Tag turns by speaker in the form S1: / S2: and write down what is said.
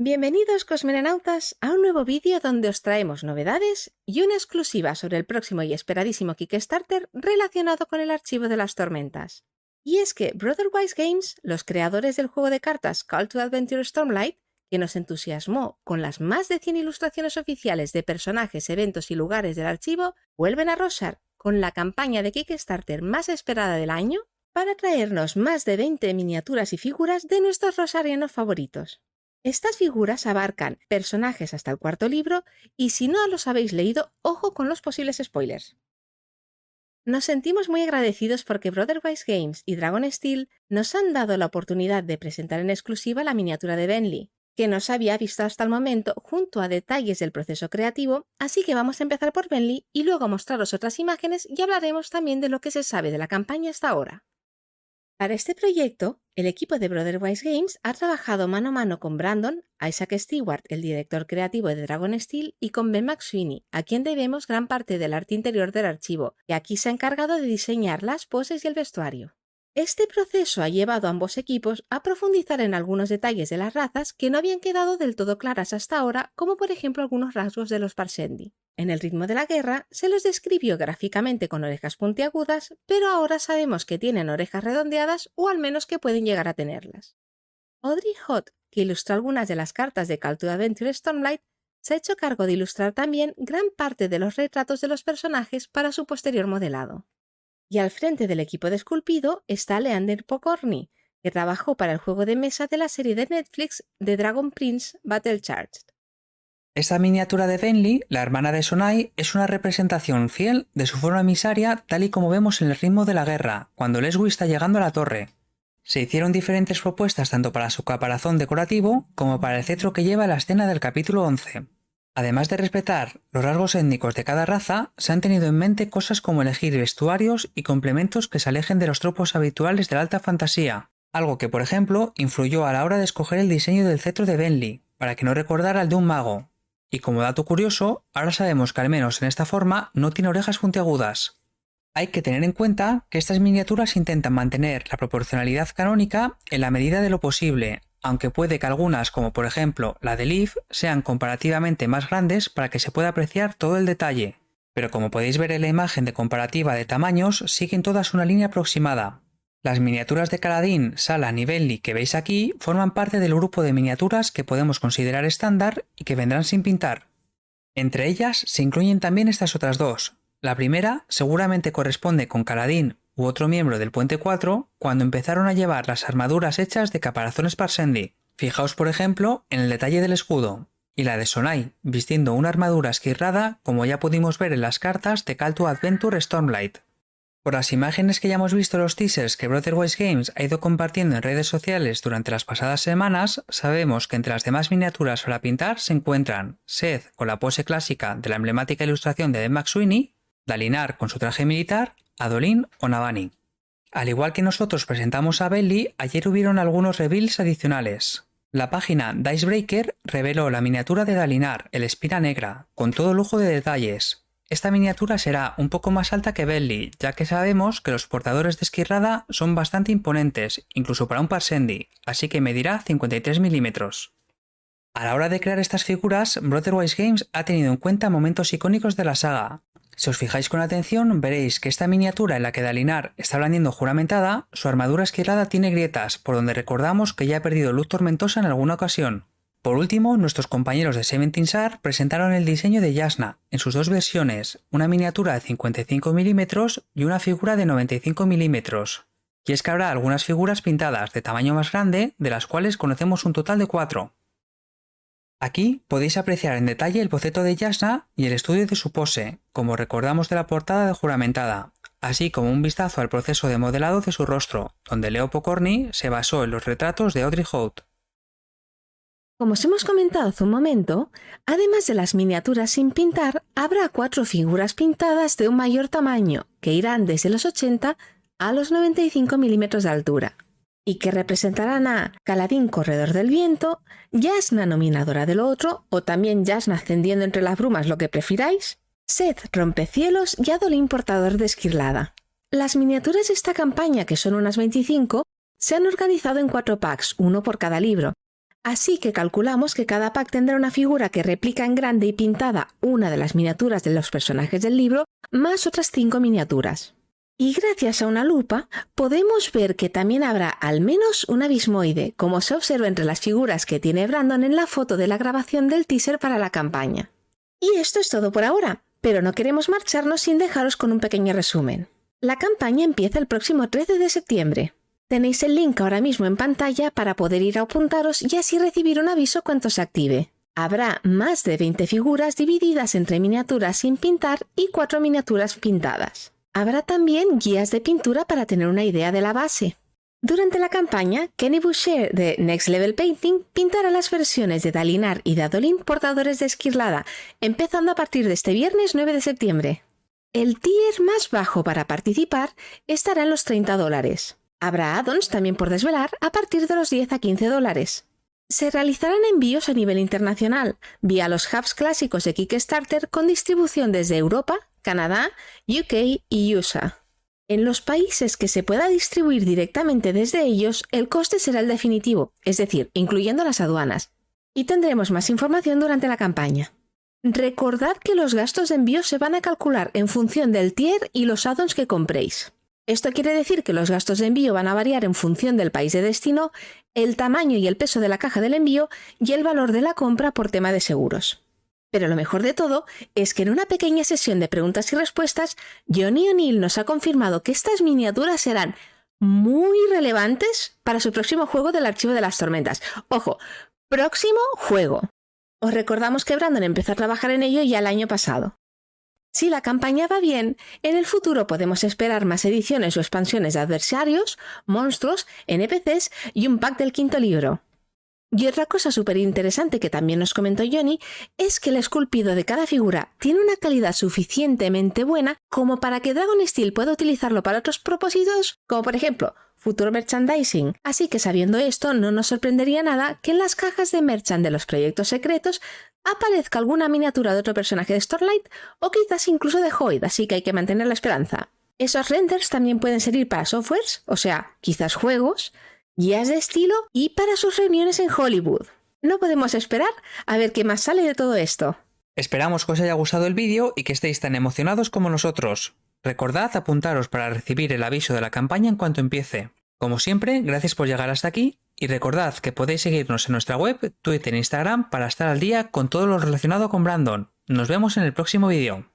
S1: Bienvenidos cosmonautas a un nuevo vídeo donde os traemos novedades y una exclusiva sobre el próximo y esperadísimo Kickstarter relacionado con el Archivo de las Tormentas. Y es que Brotherwise Games, los creadores del juego de cartas Call to Adventure Stormlight, que nos entusiasmó con las más de 100 ilustraciones oficiales de personajes, eventos y lugares del archivo, vuelven a arrasar con la campaña de Kickstarter más esperada del año para traernos más de 20 miniaturas y figuras de nuestros rosarianos favoritos. Estas figuras abarcan personajes hasta el cuarto libro y si no los habéis leído, ojo con los posibles spoilers. Nos sentimos muy agradecidos porque Brotherwise Games y Dragon Steel nos han dado la oportunidad de presentar en exclusiva la miniatura de Benly, que no se había visto hasta el momento junto a detalles del proceso creativo, así que vamos a empezar por Benly y luego mostraros otras imágenes y hablaremos también de lo que se sabe de la campaña hasta ahora. Para este proyecto, el equipo de Brotherwise Games ha trabajado mano a mano con Brandon, Isaac Stewart, el director creativo de Dragon Steel, y con Ben McSweeney, a quien debemos gran parte del arte interior del archivo, que aquí se ha encargado de diseñar las poses y el vestuario. Este proceso ha llevado a ambos equipos a profundizar en algunos detalles de las razas que no habían quedado del todo claras hasta ahora, como por ejemplo algunos rasgos de los Parshendi. En el ritmo de la guerra se los describió gráficamente con orejas puntiagudas, pero ahora sabemos que tienen orejas redondeadas o al menos que pueden llegar a tenerlas. Audrey Hott, que ilustró algunas de las cartas de Call to Adventure Stormlight, se ha hecho cargo de ilustrar también gran parte de los retratos de los personajes para su posterior modelado. Y al frente del equipo de esculpido está Leander Pokorny, que trabajó para el juego de mesa de la serie de Netflix The Dragon Prince Battle Charged.
S2: Esta miniatura de Benly, la hermana de Sonai, es una representación fiel de su forma emisaria tal y como vemos en el ritmo de la guerra, cuando Leslie está llegando a la torre. Se hicieron diferentes propuestas tanto para su caparazón decorativo como para el cetro que lleva la escena del capítulo 11. Además de respetar los rasgos étnicos de cada raza, se han tenido en mente cosas como elegir vestuarios y complementos que se alejen de los tropos habituales de la alta fantasía, algo que por ejemplo influyó a la hora de escoger el diseño del cetro de Benly, para que no recordara al de un mago. Y como dato curioso, ahora sabemos que al menos en esta forma no tiene orejas puntiagudas. Hay que tener en cuenta que estas miniaturas intentan mantener la proporcionalidad canónica en la medida de lo posible, aunque puede que algunas, como por ejemplo la de Leaf, sean comparativamente más grandes para que se pueda apreciar todo el detalle. Pero como podéis ver en la imagen de comparativa de tamaños, siguen todas una línea aproximada. Las miniaturas de Kaladin, Shallan y Benly que veis aquí forman parte del grupo de miniaturas que podemos considerar estándar y que vendrán sin pintar. Entre ellas se incluyen también estas otras dos. La primera seguramente corresponde con Kaladin u otro miembro del Puente 4 cuando empezaron a llevar las armaduras hechas de caparazones Parshendi. Fijaos por ejemplo en el detalle del escudo. Y la de Sonai, vistiendo una armadura esquirrada como ya pudimos ver en las cartas de Call to Adventure Stormlight. Por las imágenes que ya hemos visto en los teasers que Brotherwise Games ha ido compartiendo en redes sociales durante las pasadas semanas, sabemos que entre las demás miniaturas para pintar se encuentran Seth con la pose clásica de la emblemática ilustración de Ben McSweeney, Dalinar con su traje militar, Adolin o Navani. Al igual que nosotros presentamos a Benly, ayer hubieron algunos reveals adicionales. La página Dicebreaker reveló la miniatura de Dalinar, el espina negra, con todo lujo de detalles. Esta miniatura será un poco más alta que Benly, ya que sabemos que los portadores de esquirrada son bastante imponentes, incluso para un Parshendi, así que medirá 53 milímetros. A la hora de crear estas figuras, Brotherwise Games ha tenido en cuenta momentos icónicos de la saga. Si os fijáis con atención, veréis que esta miniatura en la que Dalinar está blandiendo juramentada, su armadura esquirrada tiene grietas, por donde recordamos que ya ha perdido luz tormentosa en alguna ocasión. Por último, nuestros compañeros de Seventeen Sar presentaron el diseño de Jasnah, en sus dos versiones, una miniatura de 55 milímetros y una figura de 95 milímetros. Y es que habrá algunas figuras pintadas de tamaño más grande, de las cuales conocemos un total de 4. Aquí podéis apreciar en detalle el boceto de Jasnah y el estudio de su pose, como recordamos de la portada de Juramentada, así como un vistazo al proceso de modelado de su rostro, donde Leo Pokorny se basó en los retratos de Audrey Hott.
S1: Como os hemos comentado hace un momento, además de las miniaturas sin pintar, habrá 4 figuras pintadas de un mayor tamaño, que irán desde los 80 a los 95 milímetros de altura, y que representarán a Kaladin Corredor del Viento, Jasnah Nominadora del Otro, o también Jasnah Ascendiendo entre las brumas, lo que prefiráis, Seth Rompecielos y Adolin Portador de Esquirlada. Las miniaturas de esta campaña, que son unas 25, se han organizado en 4 packs, uno por cada libro, Así que calculamos que cada pack tendrá una figura que replica en grande y pintada una de las miniaturas de los personajes del libro, más otras 5 miniaturas. Y gracias a una lupa podemos ver que también habrá al menos un abismoide, como se observa entre las figuras que tiene Brandon en la foto de la grabación del teaser para la campaña. Y esto es todo por ahora, pero no queremos marcharnos sin dejaros con un pequeño resumen. La campaña empieza el próximo 13 de septiembre. Tenéis el link ahora mismo en pantalla para poder ir a apuntaros y así recibir un aviso cuando se active. Habrá más de 20 figuras divididas entre miniaturas sin pintar y 4 miniaturas pintadas. Habrá también guías de pintura para tener una idea de la base. Durante la campaña, Kenny Boucher de Next Level Painting pintará las versiones de Dalinar y de Adolin portadores de Esquirlada, empezando a partir de este viernes 9 de septiembre. El tier más bajo para participar estará en los $30. Habrá add-ons también por desvelar a partir de los 10 a $15. Se realizarán envíos a nivel internacional, vía los hubs clásicos de Kickstarter con distribución desde Europa, Canadá, UK y USA. En los países que se pueda distribuir directamente desde ellos, el coste será el definitivo, es decir, incluyendo las aduanas. Y tendremos más información durante la campaña. Recordad que los gastos de envío se van a calcular en función del tier y los add-ons que compréis. Esto quiere decir que los gastos de envío van a variar en función del país de destino, el tamaño y el peso de la caja del envío y el valor de la compra por tema de seguros. Pero lo mejor de todo es que en una pequeña sesión de preguntas y respuestas, Johnny O'Neill nos ha confirmado que estas miniaturas serán muy relevantes para su próximo juego del Archivo de las Tormentas. ¡Ojo! ¡Próximo juego! Os recordamos que Brandon empezó a trabajar en ello ya el año pasado. Si la campaña va bien, en el futuro podemos esperar más ediciones o expansiones de adversarios, monstruos, NPCs y un pack del 5º libro. Y otra cosa súper interesante que también nos comentó Johnny es que el esculpido de cada figura tiene una calidad suficientemente buena como para que Dragon Steel pueda utilizarlo para otros propósitos, como por ejemplo futuro merchandising. Así que sabiendo esto, no nos sorprendería nada que en las cajas de merchand de los proyectos secretos aparezca alguna miniatura de otro personaje de Stormlight o quizás incluso de Hoid, así que hay que mantener la esperanza. Esos renders también pueden servir para softwares, o sea, quizás juegos, guías de estilo y para sus reuniones en Hollywood. No podemos esperar a ver qué más sale de todo esto.
S2: Esperamos que os haya gustado el vídeo y que estéis tan emocionados como nosotros. Recordad apuntaros para recibir el aviso de la campaña en cuanto empiece. Como siempre, gracias por llegar hasta aquí y recordad que podéis seguirnos en nuestra web, Twitter e Instagram para estar al día con todo lo relacionado con Brandon. Nos vemos en el próximo vídeo.